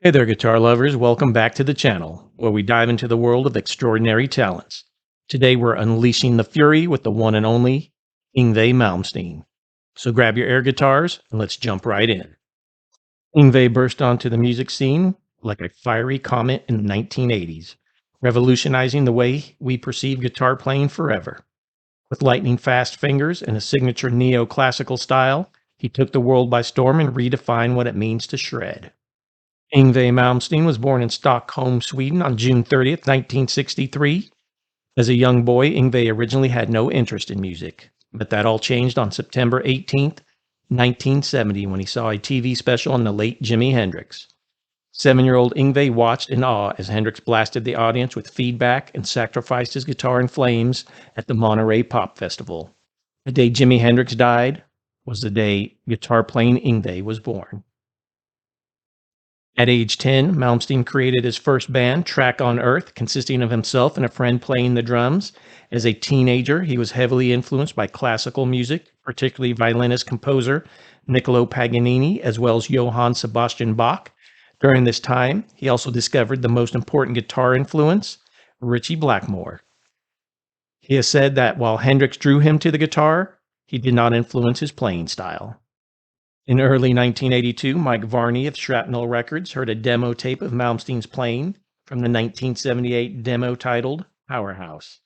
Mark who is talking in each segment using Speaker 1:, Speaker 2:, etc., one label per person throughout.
Speaker 1: Hey there, guitar lovers. Welcome back to the channel, where we dive into the world of extraordinary talents. Today, we're unleashing the fury with the one and only Yngwie Malmsteen. So grab your air guitars and let's jump right in. Yngwie burst onto the music scene like a fiery comet in the 1980s, revolutionizing the way we perceive guitar playing forever. With lightning fast fingers and a signature neoclassical style, he took the world by storm and redefined what it means to shred. Yngwie Malmsteen was born in Stockholm, Sweden on June 30th, 1963. As a young boy, Yngwie originally had no interest in music, but that all changed on September 18th, 1970, when he saw a TV special on the late Jimi Hendrix. 7-year-old Yngwie watched in awe as Hendrix blasted the audience with feedback and sacrificed his guitar in flames at the Monterey Pop Festival. The day Jimi Hendrix died was the day guitar playing Yngwie was born. At age 10, Malmsteen created his first band, Track on Earth, consisting of himself and a friend playing the drums. As a teenager, he was heavily influenced by classical music, particularly violinist-composer Niccolo Paganini, as well as Johann Sebastian Bach. During this time, he also discovered the most important guitar influence, Ritchie Blackmore. He has said that while Hendrix drew him to the guitar, he did not influence his playing style. In early 1982, Mike Varney of Shrapnel Records heard a demo tape of Malmsteen's playing from the 1978 demo titled Powerhouse.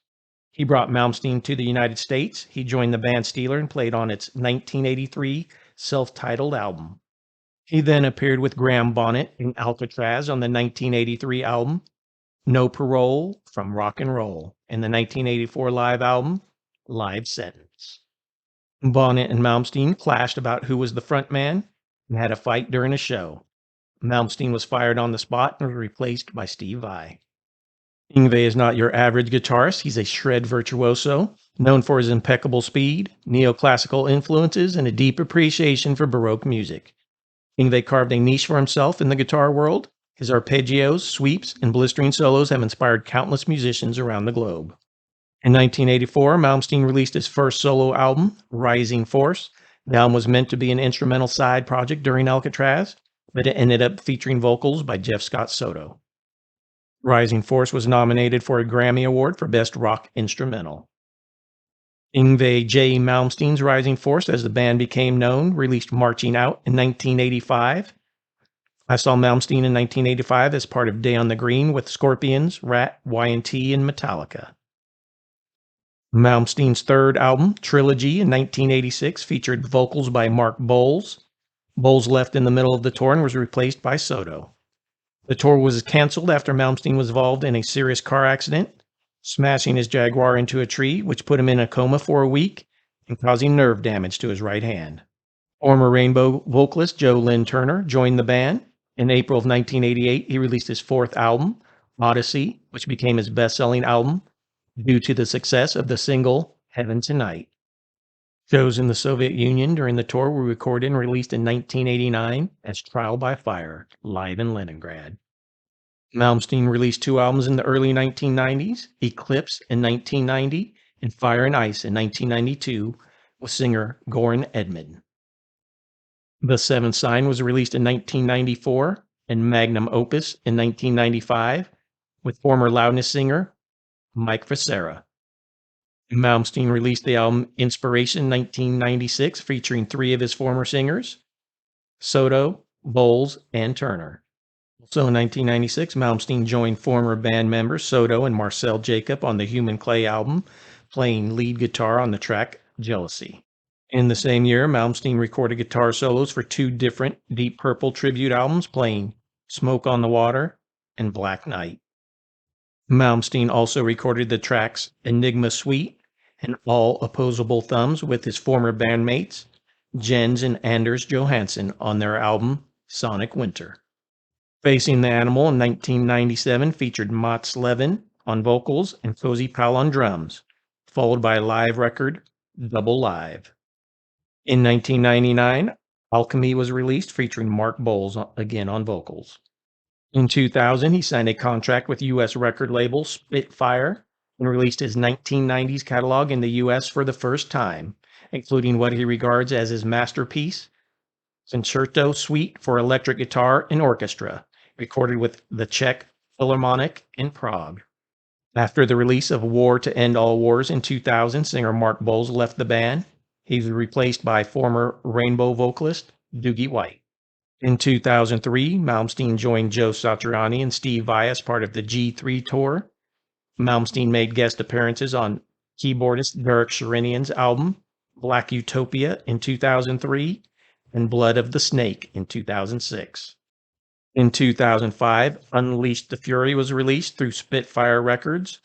Speaker 1: He brought Malmsteen to the United States. He joined the band Steeler and played on its 1983 self-titled album. He then appeared with Graham Bonnet in Alcatraz on the 1983 album No Parole from Rock and Roll and the 1984 live album Live Sentence. Bonnet and Malmsteen clashed about who was the front man and had a fight during a show. Malmsteen was fired on the spot and was replaced by Steve Vai. Yngwie is not your average guitarist. He's a shred virtuoso, known for his impeccable speed, neoclassical influences, and a deep appreciation for Baroque music. Yngwie carved a niche for himself in the guitar world. His arpeggios, sweeps, and blistering solos have inspired countless musicians around the globe. In 1984, Malmsteen released his first solo album, Rising Force. The album was meant to be an instrumental side project during Alcatraz, but it ended up featuring vocals by Jeff Scott Soto. Rising Force was nominated for a Grammy Award for Best Rock Instrumental. Yngwie J. Malmsteen's Rising Force, as the band became known, released Marching Out in 1985. I saw Malmsteen in 1985 as part of Day on the Green with Scorpions, Rat, Y&T, and Metallica. Malmsteen's third album, Trilogy, in 1986, featured vocals by Mark Bowles. Bowles left in the middle of the tour and was replaced by Soto. The tour was canceled after Malmsteen was involved in a serious car accident, smashing his Jaguar into a tree, which put him in a coma for a week and causing nerve damage to his right hand. Former Rainbow vocalist Joe Lynn Turner joined the band. In April of 1988, he released his fourth album, Odyssey, which became his best-selling album due to the success of the single Heaven Tonight. Shows in the Soviet Union during the tour were recorded and released in 1989 as Trial by Fire, live in Leningrad. Malmsteen released two albums in the early 1990s, Eclipse in 1990 and Fire and Ice in 1992 with singer Goran Edman. The Seventh Sign was released in 1994 and Magnum Opus in 1995 with former Loudness singer Mike Facera. Malmsteen released the album Inspiration 1996, featuring three of his former singers, Soto, Bowles, and Turner. Also in 1996, Malmsteen joined former band members Soto and Marcel Jacob on the Human Clay album, playing lead guitar on the track Jealousy. In the same year, Malmsteen recorded guitar solos for two different Deep Purple tribute albums, playing Smoke on the Water and Black Knight. Malmsteen also recorded the tracks Enigma Suite and All Opposable Thumbs with his former bandmates, Jens and Anders Johansson, on their album Sonic Winter. Facing the Animal in 1997 featured Mats Levin on vocals and Cozy Powell on drums, followed by a live record, Double Live. In 1999, Alchemy was released featuring Mark Bowles again on vocals. In 2000, he signed a contract with U.S. record label Spitfire and released his 1990s catalog in the U.S. for the first time, including what he regards as his masterpiece, Concerto Suite for Electric Guitar and Orchestra, recorded with the Czech Philharmonic in Prague. After the release of War to End All Wars in 2000, singer Mark Bowles left the band. He was replaced by former Rainbow vocalist Doogie White. In 2003, Malmsteen joined Joe Satriani and Steve Vai as part of the G3 tour. Malmsteen made guest appearances on keyboardist Derek Sherinian's album Black Utopia in 2003 and Blood of the Snake in 2006. In 2005, Unleash the Fury was released through Spitfire Records.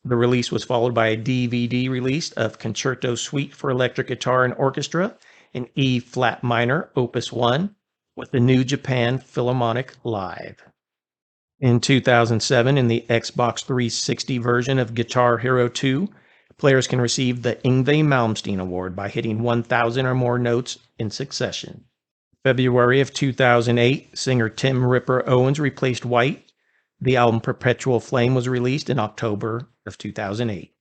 Speaker 1: The release was followed by a DVD release of Concerto Suite for Electric Guitar and Orchestra in E-flat minor, Opus 1, with the New Japan Philharmonic Live. In 2007, in the Xbox 360 version of Guitar Hero 2, players can receive the Yngwie Malmsteen Award by hitting 1,000 or more notes in succession. February of 2008, singer Tim Ripper Owens replaced White. The album Perpetual Flame was released in October of 2008.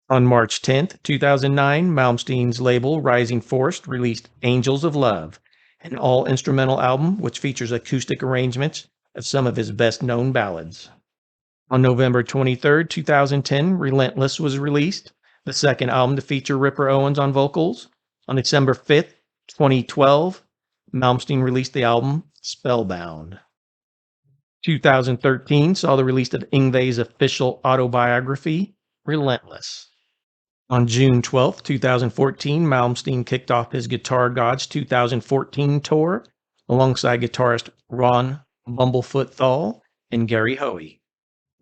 Speaker 1: On March 10, 2009, Malmsteen's label Rising Force released Angels of Love, an all-instrumental album which features acoustic arrangements of some of his best-known ballads. On November 23, 2010, Relentless was released, the second album to feature Ripper Owens on vocals. On December 5, 2012, Malmsteen released the album Spellbound. 2013 saw the release of Yngwie's official autobiography, Relentless. On June 12, 2014, Malmsteen kicked off his Guitar Gods 2014 tour alongside guitarist Ron Bumblefoot Thal and Gary Hoey.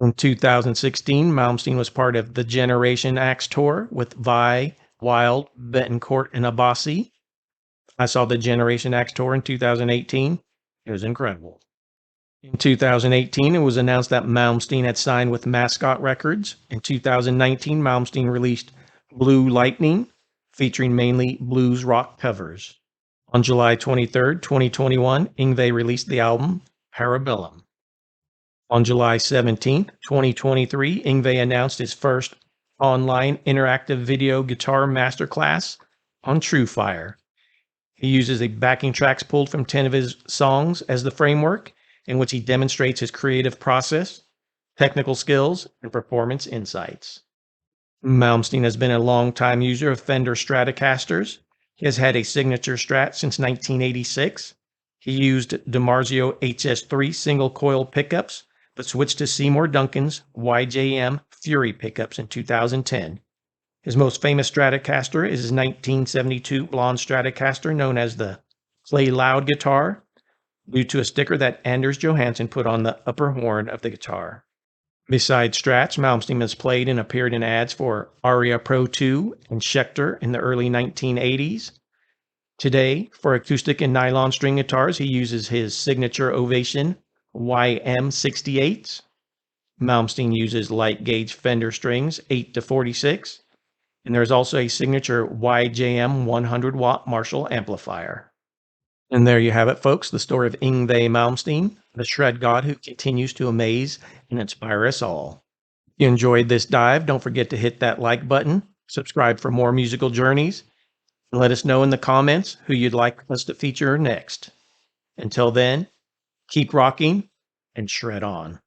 Speaker 1: In 2016, Malmsteen was part of the Generation Axe tour with Vai, Wild, Betancourt, and Abbasi. I saw the Generation Axe tour in 2018. It was incredible. In 2018, it was announced that Malmsteen had signed with Mascot Records. In 2019, Malmsteen released Blue Lightning, featuring mainly blues rock covers. On July 23, 2021, Yngwie released the album Parabellum. On July 17, 2023, Yngwie announced his first online interactive video guitar masterclass on TrueFire. He uses backing tracks pulled from 10 of his songs as the framework, in which he demonstrates his creative process, technical skills, and performance insights. Malmsteen has been a longtime user of Fender Stratocasters. He has had a signature Strat since 1986. He used DiMarzio HS3 single coil pickups, but switched to Seymour Duncan's YJM Fury pickups in 2010. His most famous Stratocaster is his 1972 blonde Stratocaster known as the Play Loud guitar, due to a sticker that Anders Johansson put on the upper horn of the guitar. Besides Strats, Malmsteen has played and appeared in ads for Aria Pro 2 and Schecter in the early 1980s. Today, for acoustic and nylon string guitars, he uses his signature Ovation YM68s. Malmsteen uses light gauge Fender strings 8 to 46, and there's also a signature YJM 100-watt Marshall amplifier. And there you have it, folks, the story of Yngwie Malmsteen, the shred god who continues to amaze and inspire us all. If you enjoyed this dive, don't forget to hit that like button, subscribe for more musical journeys, and let us know in the comments who you'd like us to feature next. Until then, keep rocking and shred on.